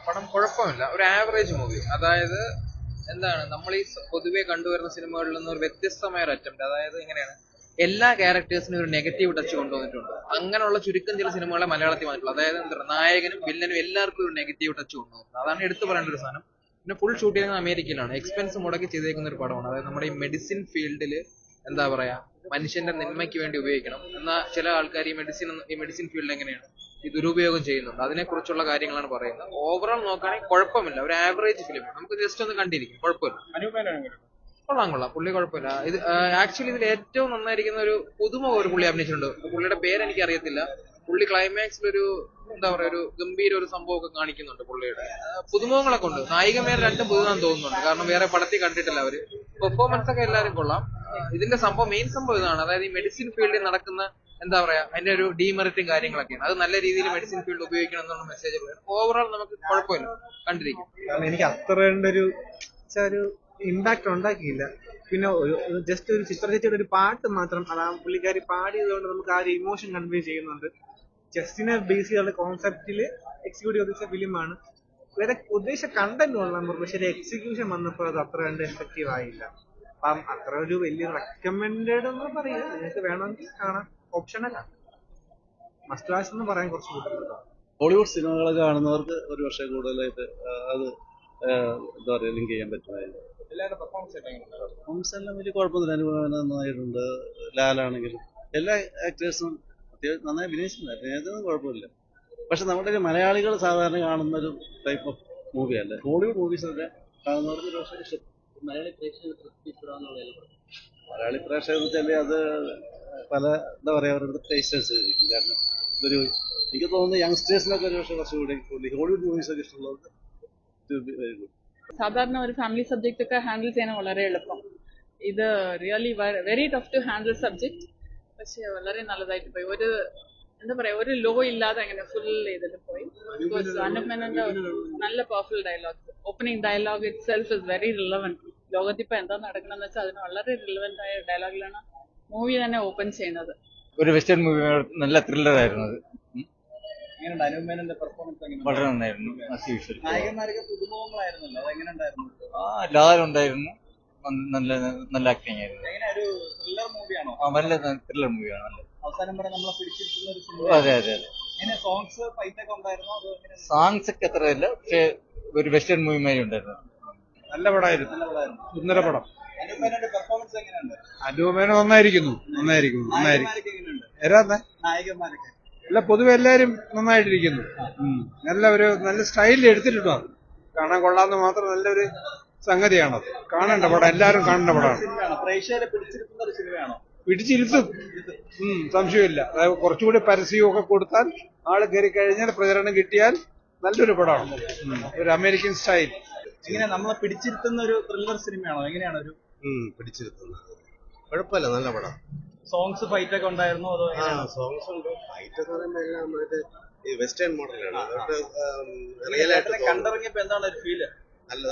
പടം കുഴപ്പമില്ല, ഒരു ആവറേജ് മൂവി. അതായത് എന്താണ് നമ്മൾ ഈ പൊതുവെ കണ്ടുവരുന്ന സിനിമകളിൽ നിന്ന് ഒരു വ്യത്യസ്തമായ ഒരു അറ്റംപ്റ്റ്. അതായത് എങ്ങനെയാണ് എല്ലാ ക്യാരക്ടേഴ്സിനും ഒരു നെഗറ്റീവ് ടച്ച് കൊണ്ടുവന്നിട്ടുണ്ട്. അങ്ങനെയുള്ള ചുരുക്കം ചില സിനിമകളെ മലയാളത്തിൽ വന്നിട്ടുള്ളൂ. അതായത് എന്താ നായകനും വില്ലനും എല്ലാവർക്കും ഒരു നെഗറ്റീവ് ടച്ച് കൊണ്ടുവന്നിട്ടുണ്ട്. അതാണ് എടുത്തു പറയേണ്ട ഒരു സാധനം. പിന്നെ ഫുൾ ഷൂട്ട് ചെയ്യുന്നത് അമേരിക്കയിലാണ്, എക്സ്പെൻസ് മുടക്കി ചെയ്തേക്കുന്ന ഒരു പടമാണ്. അതായത് നമ്മുടെ ഈ മെഡിസിൻ ഫീൽഡിൽ എന്താ പറയാ, മനുഷ്യന്റെ നന്മയ്ക്ക് വേണ്ടി ഉപയോഗിക്കണം എന്നാൽ ചില ആൾക്കാർ ഈ മെഡിസിൻ ഫീൽഡ് എങ്ങനെയാണ് ഈ ദുരുപയോഗം ചെയ്യുന്നുണ്ട്. അതിനെക്കുറിച്ചുള്ള കാര്യങ്ങളാണ് പറയുന്നത്. ഓവറോൾ നോക്കുകയാണെങ്കിൽ കുഴപ്പമില്ല, ഒരു ആവറേജ് ഫിലിം. നമുക്ക് ജസ്റ്റ് ഒന്ന് കണ്ടിരിക്കും, കുഴപ്പമില്ല. കൊള്ളാം, പുള്ളി കുഴപ്പമില്ല. ഇത് ആക്ച്വലി ഇതിൽ ഏറ്റവും നന്നായിരിക്കുന്ന ഒരു പുതുമുഖ ഒരു പുള്ളി അഭിനയിച്ചിട്ടുണ്ട്. പുള്ളിയുടെ പേര് എനിക്ക് അറിയത്തില്ല. പുള്ളി ക്ലൈമാക്സിൽ ഒരു എന്താ പറയാ, ഒരു ഗംഭീര ഒരു സംഭവമൊക്കെ കാണിക്കുന്നുണ്ട്. പുള്ളിയുടെ പുതുമുഖങ്ങളൊക്കെ ഉണ്ട്. നായികമാർ രണ്ടും പുതുതാന്ന് തോന്നുന്നുണ്ട്, കാരണം വേറെ പടത്തിൽ കണ്ടിട്ടില്ല അവര്. പെർഫോമൻസ് ഒക്കെ എല്ലാവരും കൊള്ളാം. ഇതിന്റെ മെയിൻ സംഭവം ഇതാണ്. അതായത് ഈ മെഡിസിൻ ഫീൽഡിൽ നടക്കുന്ന എന്താ പറയാ, അതിന്റെ ഒരു ഡീമെറിറ്റും കാര്യങ്ങളൊക്കെയാണ്. അത് നല്ല രീതിയിൽ മെഡിസിൻ ഫീൽഡ് ഉപയോഗിക്കണം എന്നുള്ള മെസ്സേജ് പറയാം. ഓവറോൾ നമുക്ക് കുഴപ്പമില്ല, കണ്ടിരിക്കും. എനിക്ക് അത്ര ഒരു ഇമ്പാക്ട് ഉണ്ടാക്കിയില്ല. പിന്നെ ജസ്റ്റ് ഒരു ചിത്രചേച്ചിയുടെ ഒരു പാട്ട് മാത്രം, അതാ പുള്ളിക്കാരി പാടിയതുകൊണ്ട് നമുക്ക് ആ ഒരു ഇമോഷൻ കൺവേ ചെയ്യുന്നുണ്ട്. ചെസ്സിനെ ബേസ് ചെയ്തുള്ള കോൺസെപ്റ്റില് എക്സിക്യൂട്ട് ചെയ്ത ഫിലിമാണ്. വേറെ ഉദ്ദേശിച്ച കണ്ടന്റ് ഉള്ള, പക്ഷെ എക്സിക്യൂഷൻ വന്നപ്പോൾ അത് അത്ര കണ്ട് എഫക്റ്റീവ് ആയില്ല. അപ്പം അത്ര ഒരു വലിയ റെക്കമെൻഡഡ് എന്ന് പറയാം. നിങ്ങൾക്ക് വേണമെങ്കിൽ കാണാം, ഓപ്ഷനലാണ്. മസ്റ്റ് വാച്ച് എന്ന് പറയാൻ കുറച്ച് കൂടുതലാണ്. ഹോളിവുഡ് സിനിമകൾ കാണുന്നവർക്ക് ഒരു പക്ഷേ കൂടുതലായിട്ട് അത് എന്താ പറയുക, ലിങ്ക് ചെയ്യാൻ പറ്റുമായിരുന്നു. പെർഫോമൻസ് എല്ലാം വലിയ കുഴപ്പമൊന്നുമില്ല. അനുഭവം നന്നായിട്ടുണ്ട്. ലാലാണെങ്കിലും എല്ലാ ആക്ടേഴ്സും അത്യാവശ്യം നന്നായി അഭിനയിച്ചിട്ടുണ്ടായിരുന്നു. കുഴപ്പമില്ല. പക്ഷെ നമ്മുടെ ഒരു മലയാളികൾ സാധാരണ കാണുന്ന ഒരു ടൈപ്പ് ഓഫ് മൂവിയല്ല. ഹോളിവുഡ് മൂവീസൊക്കെ കാണുന്നവർക്ക് ഒരു പക്ഷേ ഇഷ്ടം. മലയാളി പ്രേക്ഷകർ എന്ന് വെച്ചാൽ അത് പല എന്താ പറയുക, അവരുടെ ടേസ്റ്റ് അനുസരിച്ചിരിക്കും. കാരണം ഒരു എനിക്ക് തോന്നുന്നു യങ്സ്റ്റേഴ്സിനൊക്കെ ഒരു പക്ഷേ കുറച്ചുകൂടി ഹോളിവുഡ് മൂവീസൊക്കെ ഇഷ്ടമുള്ളത് വെരി ഗുഡ്. സാധാരണ ഒരു ഫാമിലി സബ്ജക്റ്റ് ഒക്കെ ഹാൻഡിൽ ചെയ്യാൻ വളരെ എളുപ്പം. ഇത് really very tough to handle subject. പക്ഷെ വളരെ നല്ലതായിട്ട് പോയി. ഒരു എന്താ പറയാ, ഒരു ലോ ഇല്ലാതെ അങ്ങനെ ഫുൾ ചെയ്തിട്ട് പോയി. അനൂപ് മേനോന്റെ നല്ല powerful dialogues. Opening dialogue itself is very relevant. ലോകത്തിപ്പോ എന്താ നടക്കണമെന്ന് വെച്ചാൽ അതിന് വളരെ റിലവന്റ് ആയ ഡയലോഗിലാണ് മൂവി തന്നെ ഓപ്പൺ ചെയ്യുന്നത്. ഒരു വെസ്റ്റേൺ മൂവി, നല്ല ത്രില്ലർ ആയിരുന്നു അത്. വളരെ നന്നായിരുന്നു. ലാൽ ഉണ്ടായിരുന്നു, നല്ല നല്ല ആക്ടിങ് ആയിരുന്നു. നല്ല ത്രില്ലർ മൂവിയാണ്. അതെ അതെ അതെ. സോങ്സ് ഒക്കെ അത്ര ഇല്ല, പക്ഷെ ഒരു വെസ്റ്റേൺ മൂവി മാതിരി ഉണ്ടായിരുന്നു. നല്ല പടമായിരുന്നു, സുന്ദര പടം. അനൂപ് മേനോൻ നന്നായിരിക്കുന്നു. അല്ല, പൊതുവെ എല്ലാരും നന്നായിട്ടിരിക്കുന്നു. നല്ല സ്റ്റൈലിൽ എടുത്തിട്ടുണ്ടോ, കാണാൻ കൊള്ളാന്ന് മാത്രം നല്ലൊരു സംഗതിയാണത്. കാണേണ്ട പടം, എല്ലാരും കാണേണ്ട പടമാണ്. പിടിച്ചിരുത്തും, സംശയമില്ല. അതായത് കുറച്ചുകൂടി പരസ്യമൊക്കെ കൊടുത്താൽ, ആള് കയറി കഴിഞ്ഞാൽ, പ്രചരണം കിട്ടിയാൽ നല്ലൊരു പടമാണ്. ഒരു അമേരിക്കൻ സ്റ്റൈൽ. എങ്ങനെ നമ്മളെ പിടിച്ചിരുത്തുന്ന ഒരു ത്രില്ലർ സിനിമയാണോ? എങ്ങനെയാണ് ഒരു പിടിച്ചിരുത്തുന്നത്? കുഴപ്പമില്ല, നല്ല പടം. സോങ്സ് ഫൈറ്റ് ഒക്കെ ഉണ്ടായിരുന്നോ? അതോ സോങ്സ് ഉണ്ട്. ഫൈറ്റ് എന്ന് പറയുമ്പോൾ എല്ലാം ഈ വെസ്റ്റേൺ മോഡലാണ്. റിയൽ ആയിട്ട് കണ്ടിറങ്ങിയപ്പോ എന്താണ് ഒരു ഫീല്? നല്ല